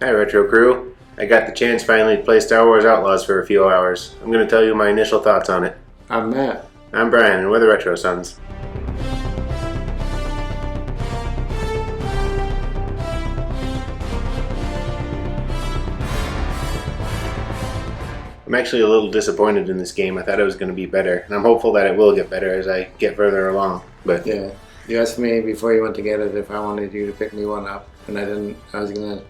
Hi Retro Crew. I got the chance finally to play Star Wars Outlaws for a few hours. I'm going to tell you my initial thoughts on it. I'm Matt. I'm Brian, and we're the Retro Sons. I'm actually a little disappointed in this game. I thought it was going to be better, and I'm hopeful that it will get better as I get further along. But Yeah, you asked me before you went to get it if I wanted you to pick me one up, and I didn't. I was going to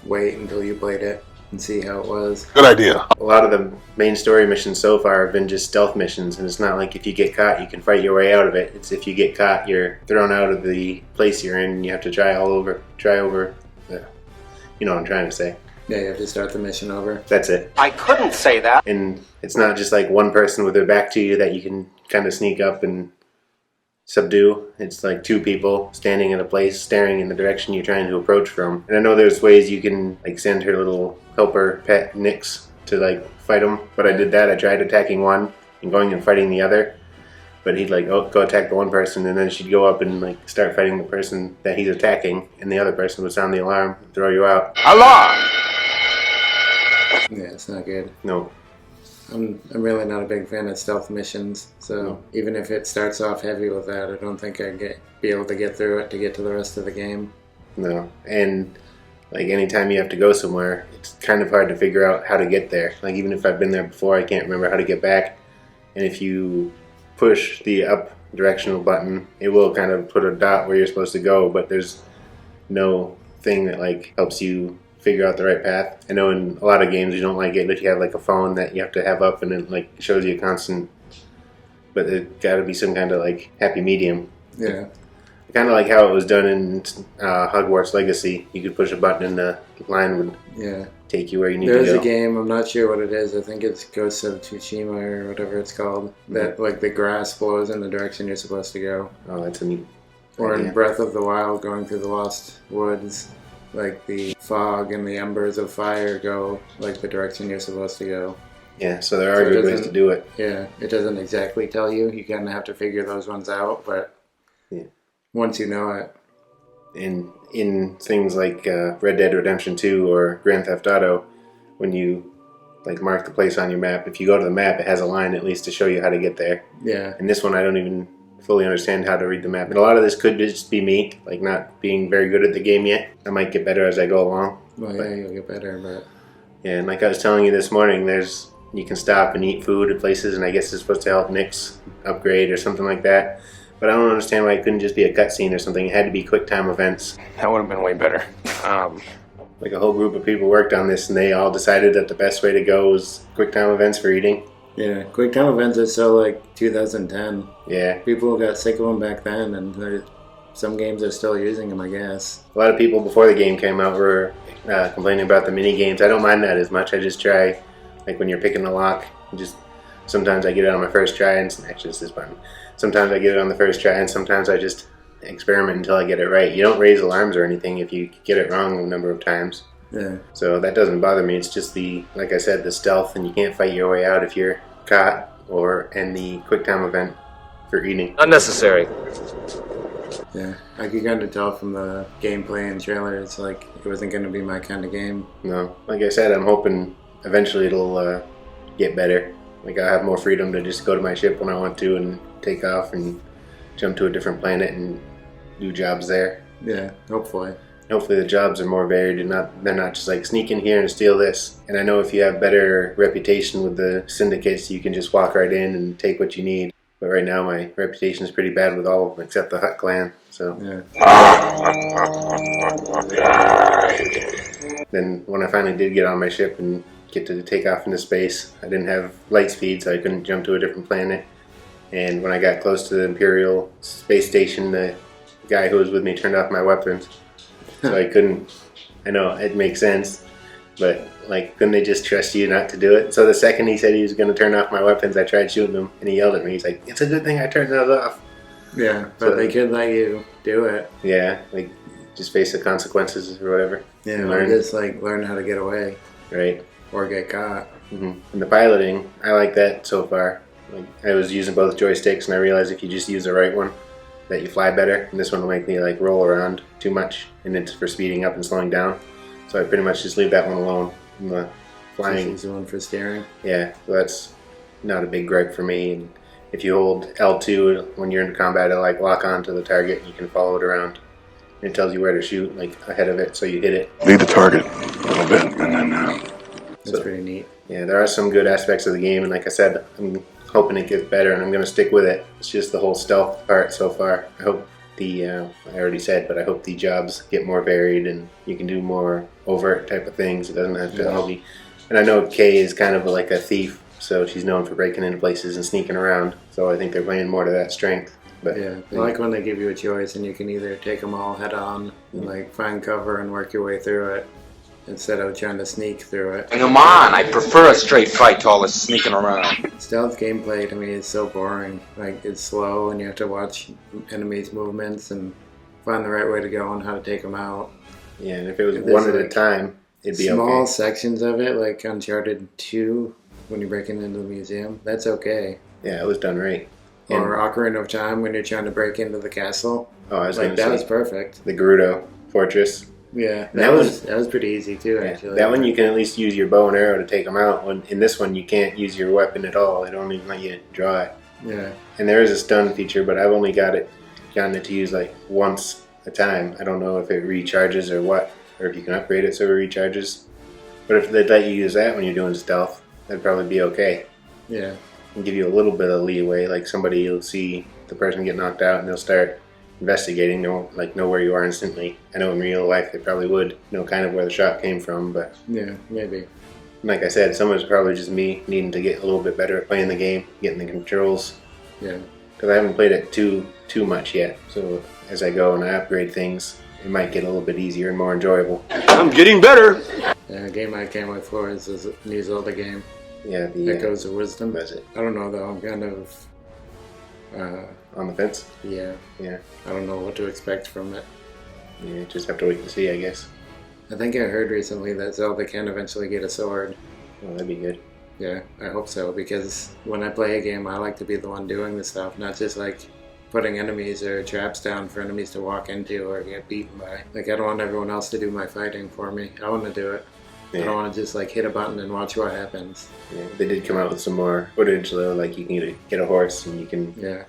wait until you played it and see how it was. Good idea. a lot of the main story missions so far have been just stealth missions, and it's not like if you get caught, you can fight your way out of it. It's if you get caught, you're thrown out of the place you're in, and you have to try over. You know what I'm trying to say. Yeah, you have to start the mission over. That's it. I couldn't say that. And it's not just like one person with their back to you that you can kind of sneak up and subdue. It's like two people standing in a place staring in the direction you're trying to approach from. And I know there's ways you can like send her little helper pet Nix to like fight them, but I did that. I tried attacking one and going and fighting the other, but he'd like go attack the one person, and then she'd go up and like start fighting the person that he's attacking, and the other person would sound the alarm and throw you out. Alarm! Yeah, it's not good. No. I'm really not a big fan of stealth missions, so even if it starts off heavy with that, I don't think I'd be able to get through it to get to the rest of the game. No. And like anytime you have to go somewhere, it's kind of hard to figure out how to get there. Like even if I've been there before, I can't remember how to get back. And if you push the up directional button, it will kind of put a dot where you're supposed to go, but there's no thing that like helps you figure out the right path. I know in a lot of games you don't like it if you have like a phone that you have to have up and it like shows you a constant, but there's got to be some kind of like happy medium. Yeah. Kind of like how it was done in Hogwarts Legacy. You could push a button and the line would take you where you need to go. There's a game, I'm not sure what it is, I think it's Ghost of Tsushima or whatever it's called, that like the grass blows in the direction you're supposed to go. Oh, that's a neat Or idea. in Breath of the Wild, going through the Lost Woods, like the fog and the embers of fire go like the direction you're supposed to go. Yeah, so there are So it good ways to doesn't- do it. Yeah, it doesn't exactly tell you. You kind of have to figure those ones out, but once you know it. And in things like Red Dead Redemption 2 or Grand Theft Auto, when you like mark the place on your map, if you go to the map, it has a line at least to show you how to get there. Yeah. And this one, I don't even fully understand how to read the map. And a lot of this could just be me, like not being very good at the game yet. I might get better as I go along. Well, yeah, you'll get better, but... Yeah, and like I was telling you this morning, you can stop and eat food at places, and I guess it's supposed to help Nix upgrade or something like that. But I don't understand why it couldn't just be a cutscene or something. It had to be quick time events. That would have been way better. Like a whole group of people worked on this, and they all decided that the best way to go was quick time events for eating. Yeah, quick time events are so like 2010. Yeah. People got sick of them back then, and some games are still using them, I guess. A lot of people before the game came out were complaining about the mini games. I don't mind that as much. I just try, like when you're picking a lock, sometimes I get it on my first try, and actually it's this button. Sometimes I get it on the first try, and sometimes I just experiment until I get it right. You don't raise alarms or anything if you get it wrong a number of times. Yeah. So that doesn't bother me. It's just like I said, the stealth, and you can't fight your way out if you're caught, and the quick time event for eating. Unnecessary. Yeah, I could kind of tell from the gameplay and trailers, like, it wasn't going to be my kind of game. No. Like I said, I'm hoping eventually it'll get better. Like I'll have more freedom to just go to my ship when I want to and take off and jump to a different planet and do jobs there. Yeah, hopefully. Hopefully the jobs are more varied and they're not just like sneak in here and steal this. And I know if you have better reputation with the syndicates, you can just walk right in and take what you need. But right now my reputation is pretty bad with all of them except the Hutt clan. So then when I finally did get on my ship and get to take off into space, I didn't have light speed, so I couldn't jump to a different planet. And when I got close to the Imperial space station, the guy who was with me turned off my weapons. So I couldn't. I know it makes sense, but like, couldn't they just trust you not to do it? So the second he said he was going to turn off my weapons, I tried shooting him, and he yelled at me. He's like, "It's a good thing I turned those off." Yeah, but they could let you do it. Yeah, like just face the consequences or whatever. Yeah, and or just like learn how to get away. Right. Or get caught. And the piloting, I like that so far. Like, I was using both joysticks, and I realized if you just use the right one, that you fly better. And this one will make me like roll around too much, and it's for speeding up and slowing down. So I pretty much just leave that one alone. I'm flying. She's the one for steering. Yeah, so that's not a big gripe for me. And if you hold L2 when you're in combat, it'll like lock onto the target. You can follow it around. And it tells you where to shoot, like ahead of it, so you hit it. Lead the target a little bit, and then. That's pretty neat. Yeah, there are some good aspects of the game, and like I said, I'm hoping it gets better, and I'm going to stick with it. It's just the whole stealth part so far. I hope I already said, but I hope the jobs get more varied, and you can do more overt type of things. It doesn't have to all be. And I know Kay is kind of like a thief, so she's known for breaking into places and sneaking around. So I think they're playing more to that strength. But yeah, I like when they give you a choice and you can either take them all head on and like find cover and work your way through it instead of trying to sneak through it. Come on, I prefer a straight fight to all this sneaking around. Stealth gameplay to me is so boring. Like, it's slow and you have to watch enemies' movements and find the right way to go and how to take them out. yeah, and if it was one at a time, it'd be Small okay. sections of it, like Uncharted 2, when you're breaking into the museum, that's okay. Yeah, it was done right. And, Or Ocarina of Time when you're trying to break into the castle. oh, I was Like, going to that say was perfect. the Gerudo Fortress. Yeah, That was- that was pretty easy too, Yeah, actually. that one you can at least use your bow and arrow to take them out. When in this one you can't use your weapon at all. They don't even let you draw it. Yeah, And there is a stun feature, but I've only gotten it to use like once a time. I don't know if it recharges or what, or if you can upgrade it so it recharges. But if they let you use that when you're doing stealth, that'd probably be okay. yeah, And give you a little bit of leeway. Like somebody will see the person get knocked out and they'll start investigating, know where you are instantly. I know in real life they probably would know kind of where the shot came from, but yeah, maybe. like I said, some of it's probably just me needing to get a little bit better at playing the game, getting the controls, Yeah, because I haven't played it too much yet. So as I go and I upgrade things, it might get a little bit easier and more enjoyable. I'm getting better. a game I can't wait for is this new Zelda game, Yeah, the Echoes of Wisdom. that's it. I don't know though, I'm kind of, On the fence. yeah, Yeah, I don't know what to expect from it. you just have to wait to see, I guess. I think I heard recently that Zelda can eventually get a sword. Well, that'd be good. Yeah, I hope so, because when I play a game, I like to be the one doing the stuff, not just like putting enemies or traps down for enemies to walk into or get beaten by. Like, I don't want everyone else to do my fighting for me. I want to do it. I Yeah. don't want to just like hit a button and watch what happens. Yeah, they did come out with some more footage though, like you can get a horse and you can Yeah,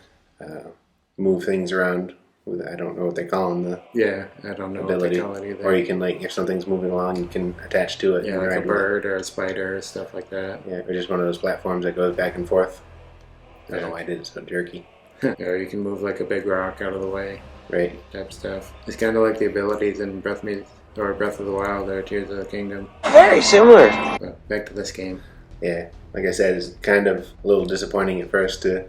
move things around with, I don't know what they call them, the yeah, I don't know ability. what they call it either. Or you can, like, if something's moving along, you can attach to it. Yeah, and like ride a with it. bird or a spider or stuff like that. Yeah, or just one of those platforms that goes back and forth. I don't know Yeah. why I did it so jerky. Or you can move like a big rock out of the way Right. type stuff. It's kind of like the abilities in Breath of the Wild or Tears of the Kingdom. Very similar. But back to this game. Yeah, like I said, it's kind of a little disappointing at first to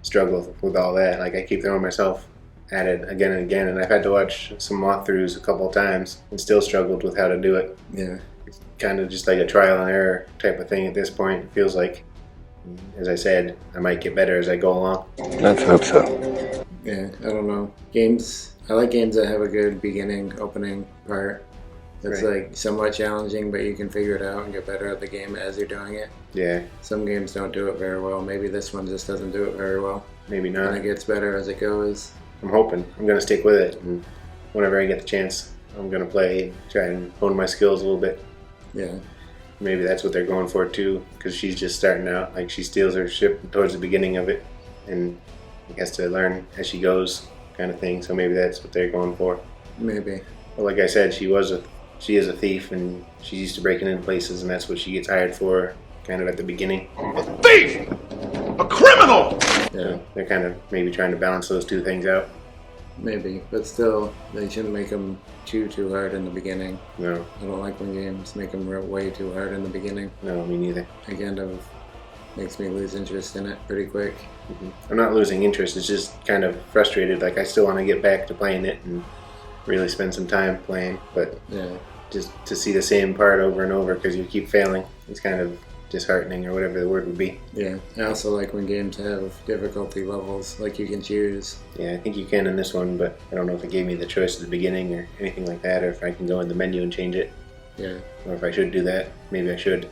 struggle with all that. Like, I keep throwing myself at it again and again, and I've had to watch some walkthroughs a couple of times and still struggled with how to do it. Yeah. It's kind of just like a trial and error type of thing at this point. It feels like, as I said, I might get better as I go along. Let's hope so. Yeah, I don't know. I like games that have a good beginning, opening part. That's Right. like somewhat challenging, but you can figure it out and get better at the game as you're doing it. Yeah, Some games don't do it very well. Maybe this one just doesn't do it very well. maybe And not. it gets better as it goes. I'm hoping. I'm going to stick with it, and whenever I get the chance, I'm going to play and try and hone my skills a little bit. Yeah. Maybe that's what they're going for too, because she's just starting out. Like, she steals her ship towards the beginning of it, and has to learn as she goes, kind of thing. So maybe that's what they're going for. Maybe. But like I said, she is a thief, and she's used to breaking into places, and that's what she gets hired for, kind of at the beginning. Thief! A criminal! Yeah. They're kind of maybe trying to balance those two things out. Maybe. But still, they shouldn't make them too hard in the beginning. No, I don't like when games make them way too hard in the beginning. no, me neither. It kind of makes me lose interest in it pretty quick. I'm not losing interest. It's just kind of frustrated. Like, I still want to get back to playing it and really spend some time playing, but Yeah. just to see the same part over and over because you keep failing, it's kind of disheartening, or whatever the word would be. Yeah. I also like when games have difficulty levels, like you can choose. Yeah, I think you can in this one, but I don't know if it gave me the choice at the beginning or anything like that, or if I can go in the menu and change it, Yeah. or if I should do that. Maybe I should.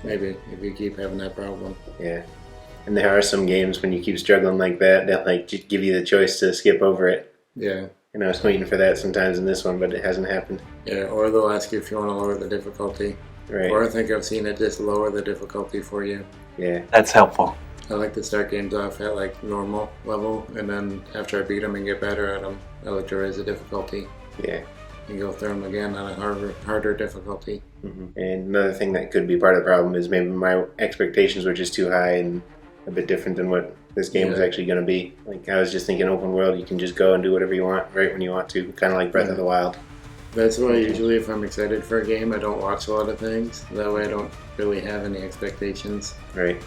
Maybe, if you keep having that problem. Yeah. And there are some games when you keep struggling like that, they'll like just give you the choice to skip over it. Yeah. And I was waiting for that sometimes in this one, but it hasn't happened. Yeah, or they'll ask you if you want to lower the difficulty. Right. Or I think I've seen it just lower the difficulty for you. Yeah. That's helpful. I like to start games off at like normal level, and then after I beat them and get better at them, I like to raise the difficulty. Yeah. And go through them again on a harder difficulty. And another thing that could be part of the problem is maybe my expectations were just too high and a bit different than what this game was actually going to be. Like, I was just thinking open world, you can just go and do whatever you want right when you want to, kind of like Breath of the Wild. That's why usually if I'm excited for a game, I don't watch a lot of things. That way I don't really have any expectations. Right.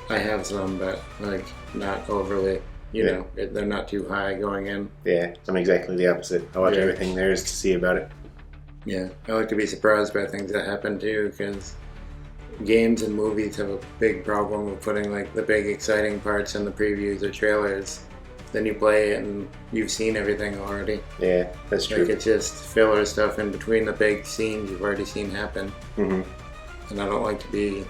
I have some, but like not overly. You know, they're not too high going in. Yeah, I'm exactly the opposite. I watch everything there is to see about it. Yeah, I like to be surprised by things that happen too, because games and movies have a big problem with putting like the big exciting parts in the previews or trailers. Then you play it and you've seen everything already. Yeah, that's true. Like it's just filler stuff in between the big scenes you've already seen happen. And I don't like to be...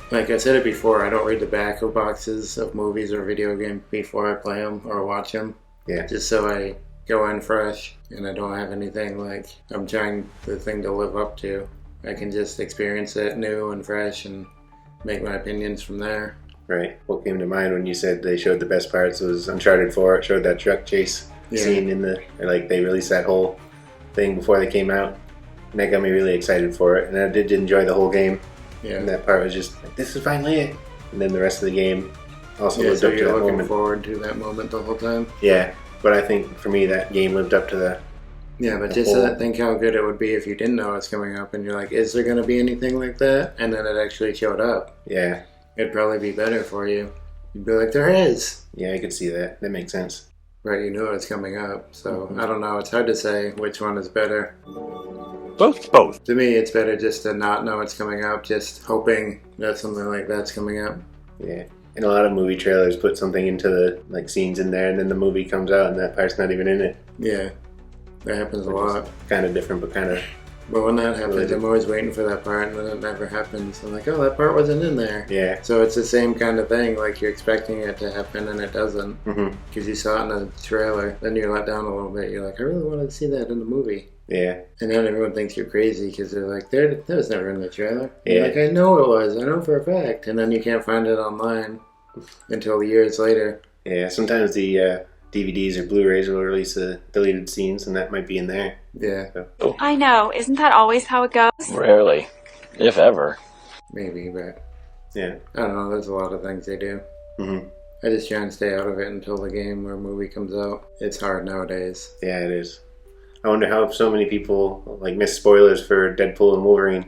Like I said it before, I don't read the back of boxes of movies or video games before I play them or watch them. Yeah. Just so I go in fresh and I don't have anything like I'm trying the thing to live up to. I can just experience it new and fresh and make my opinions from there. Right. What came to mind when you said they showed the best parts was Uncharted 4. It showed that truck chase scene in the... Like, they released that whole thing before they came out. And that got me really excited for it. And I did enjoy the whole game. Yeah. And that part was just like, this is finally it. And then the rest of the game also lived so up to you're that looking moment. forward to that moment the whole time? Yeah. But I think for me that game lived up to the... Yeah, but just think how good it would be if you didn't know it's coming up and you're like, is there going to be anything like that? And then it actually showed up. Yeah. It'd probably be better for you. You'd be like, there is. Yeah, I could see that. That makes sense. Right, you know it's coming up. So, I don't know. It's hard to say which one is better. Both. To me, it's better just to not know it's coming up, just hoping that something like that's coming up. Yeah. And a lot of movie trailers put something into the like scenes in there, and then the movie comes out and that part's not even in it. Yeah, that happens a lot. Kind of different, but kind of... But when that happens, I'm always waiting for that part, and then it never happens. I'm like, oh, that part wasn't in there. Yeah. So it's the same kind of thing, like you're expecting it to happen, and it doesn't. Because you saw it in the trailer, then you're let down a little bit. You're like, I really wanted to see that in the movie. Yeah. And then everyone thinks you're crazy because they're like, that was never in the trailer. Yeah. You're like, I know it was. I know for a fact. And then you can't find it online until years later. Yeah, sometimes the DVDs or Blu-rays will release deleted scenes, and that might be in there. Yeah. So. I know. Isn't that always how it goes? Rarely. If ever. Maybe, but Yeah. I don't know. There's a lot of things they do. I just try and stay out of it until the game or movie comes out. It's hard nowadays. Yeah, it is. I wonder how so many people like miss spoilers for Deadpool and Wolverine,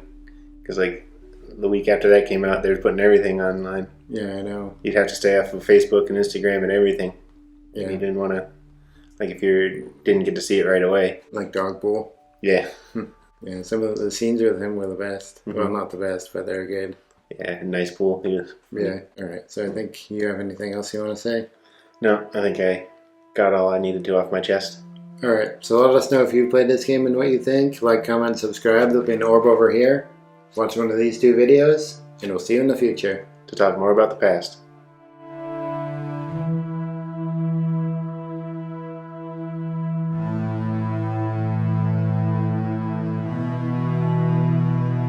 because like the week after that came out, they were putting everything online. Yeah, I know. You'd have to stay off of Facebook and Instagram and everything. Yeah. And you didn't want to, like, if you didn't get to see it right away. Like Dogpool. Yeah. Yeah, some of the scenes with him were the best. Well, not the best, but they're good. Yeah, nice pool. Yeah. All right. So I think you have anything else you want to say? No, I think I got all I needed to off my chest. All right. So let us know if you've played this game and what you think. Like, comment, subscribe. There'll be an orb over here. Watch one of these two videos, and we'll see you in the future. To talk more about the past.